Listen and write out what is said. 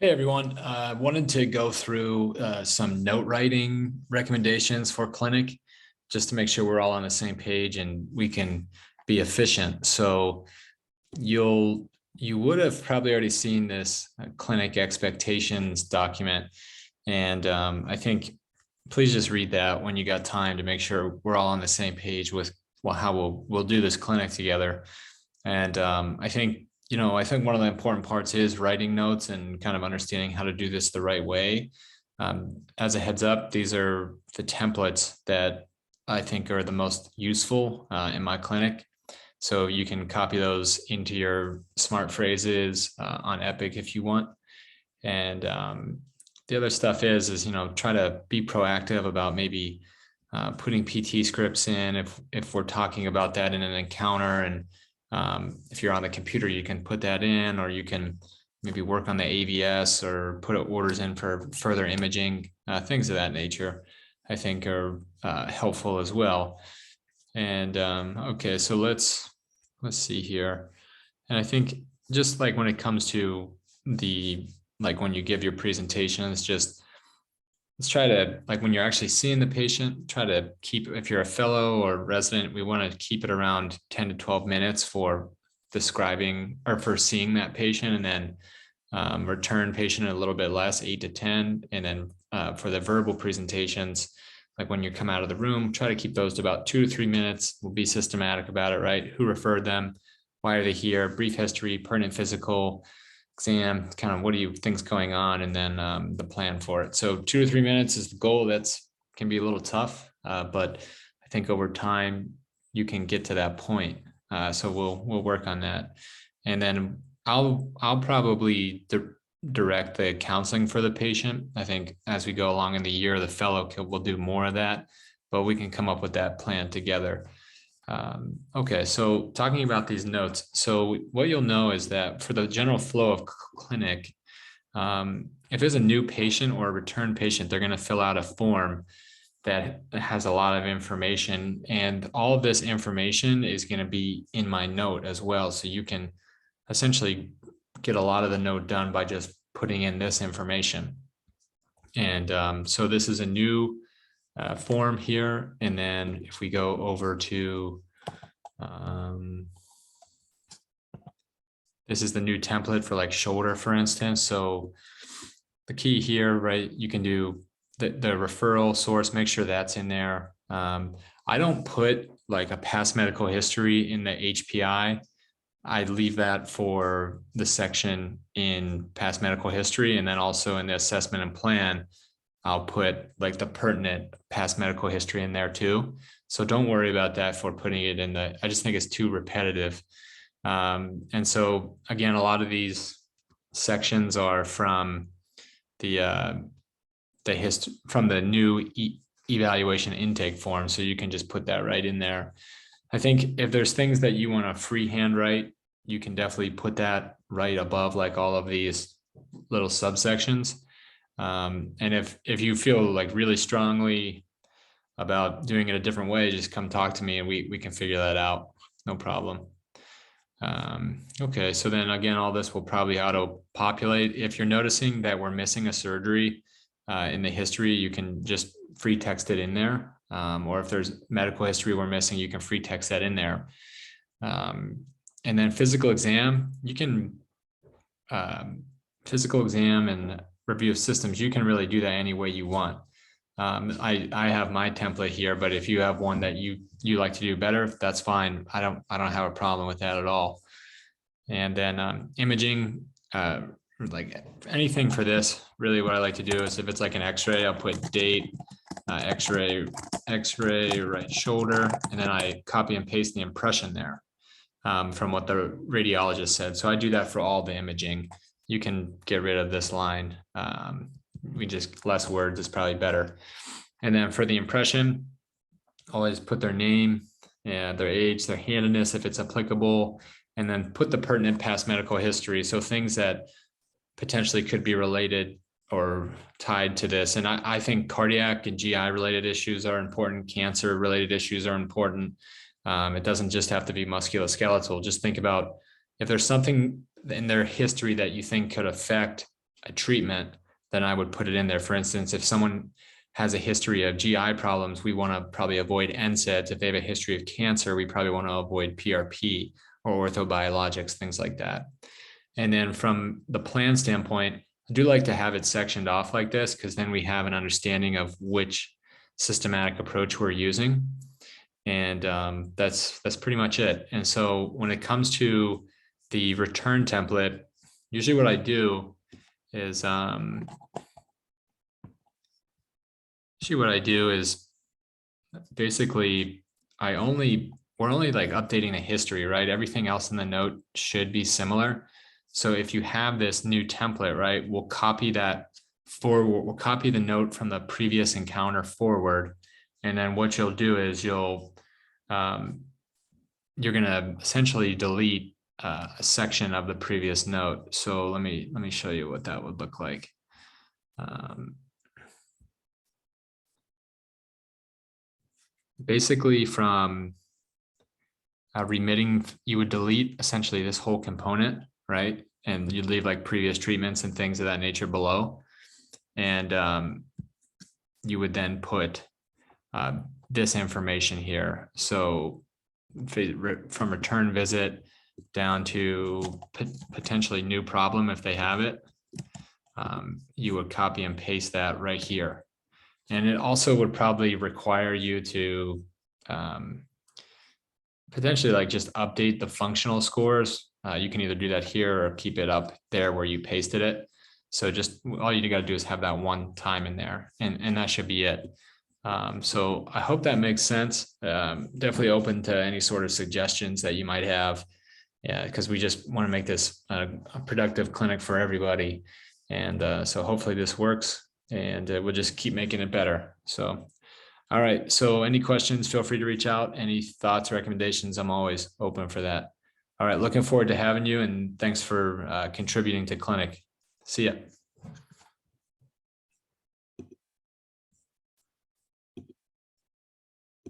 Hey everyone, wanted to go through some note writing recommendations for clinic, just to make sure we're all on the same page and we can be efficient. So you would have probably already seen this clinic expectations document, and I think please just read that when you got time to make sure we're all on the same page with how we'll do this clinic together. And I think one of the important parts is writing notes and kind of understanding how to do this the right way. As a heads up, these are the templates that I think are the most useful in my clinic. So you can copy those into your smart phrases on Epic if you want. And the other stuff is try to be proactive about maybe putting PT scripts in if we're talking about that in an encounter. And if you're on the computer, you can put that in, or you can maybe work on the AVS or put orders in for further imaging, things of that nature, I think are helpful as well. And okay, so let's see here. And I think just like when it comes to when you give your presentations, just let's try to, like when you're actually seeing the patient, try to keep, if you're a fellow or resident, we want to keep it around 10 to 12 minutes for describing or for seeing that patient, and then return patient a little bit less, 8 to 10. And then for the verbal presentations, like when you come out of the room, try to keep those to about 2 to 3 minutes. We'll be systematic about it, right? Who referred them? Why are they here? Brief history, pertinent physical, exam, kind of what do you think's going on, and then the plan for it. So 2 to 3 minutes is the goal. That's can be a little tough, but I think over time you can get to that point. So we'll work on that, and then I'll probably direct the counseling for the patient. I think as we go along in the year, the fellow will do more of that, but we can come up with that plan together. Okay, so talking about these notes. So what you'll know is that for the general flow of clinic, if there's a new patient or a return patient, they're going to fill out a form that has a lot of information, and all of this information is going to be in my note as well. So you can essentially get a lot of the note done by just putting in this information. And so this is a new form here. And then if we go over to, this is the new template for like shoulder, for instance. So the key here, right, you can do the referral source, make sure that's in there. I don't put like a past medical history in the HPI. I leave that for the section in past medical history. And then also in the assessment and plan, I'll put like the pertinent past medical history in there too. So don't worry about that for putting it in I just think it's too repetitive. And so again, a lot of these sections are from the from the new evaluation intake form. So you can just put that right in there. I think if there's things that you want to freehand write, you can definitely put that right above like all of these little subsections. And if you feel like really strongly about doing it a different way, just come talk to me and we can figure that out. No problem. Okay, so then again, all this will probably auto populate. If you're noticing that we're missing a surgery in the history, you can just free text it in there. Or if there's medical history we're missing, you can free text that in there. And then physical exam, you can physical exam and review of systems, you can really do that any way you want. I have my template here, but if you have one that you like to do better, that's fine. I don't have a problem with that at all. And then imaging, like anything for this, really what I like to do is if it's like an x-ray, I'll put date, x-ray, right shoulder, and then I copy and paste the impression there from what the radiologist said. So I do that for all the imaging. You can get rid of this line. We just less words is probably better. And then for the impression, always put their name, their age, their handedness, if it's applicable, and then put the pertinent past medical history. So things that potentially could be related or tied to this. And I think cardiac and GI related issues are important. Cancer related issues are important. It doesn't just have to be musculoskeletal. Just think about if there's something in their history that you think could affect a treatment, then I would put it in there. For instance, if someone has a history of GI problems, we want to probably avoid NSAIDs. If they have a history of cancer, we probably want to avoid PRP or orthobiologics, things like that. And then from the plan standpoint, I do like to have it sectioned off like this, because then we have an understanding of which systematic approach we're using. And that's pretty much it. And so when it comes to the return template, usually what I do is basically we're only like updating the history, right? Everything else in the note should be similar. So if you have this new template, right, we'll copy that forward, we'll copy the note from the previous encounter forward. And then what you'll do is you're gonna essentially delete a section of the previous note. So let me show you what that would look like. Basically from remitting, you would delete essentially this whole component, right? And you'd leave like previous treatments and things of that nature below. And you would then put this information here. So from return visit down to potentially new problem, if they have it, you would copy and paste that right here. And it also would probably require you to potentially like just update the functional scores. You can either do that here or keep it up there where you pasted it. So just all you got to do is have that one time in there, and that should be it. So I hope that makes sense. Definitely open to any sort of suggestions that you might have. Yeah, because we just want to make this a productive clinic for everybody. And so hopefully this works, and we'll just keep making it better. So, all right. So any questions, feel free to reach out. Any thoughts, recommendations, I'm always open for that. All right. Looking forward to having you, and thanks for contributing to clinic. See ya.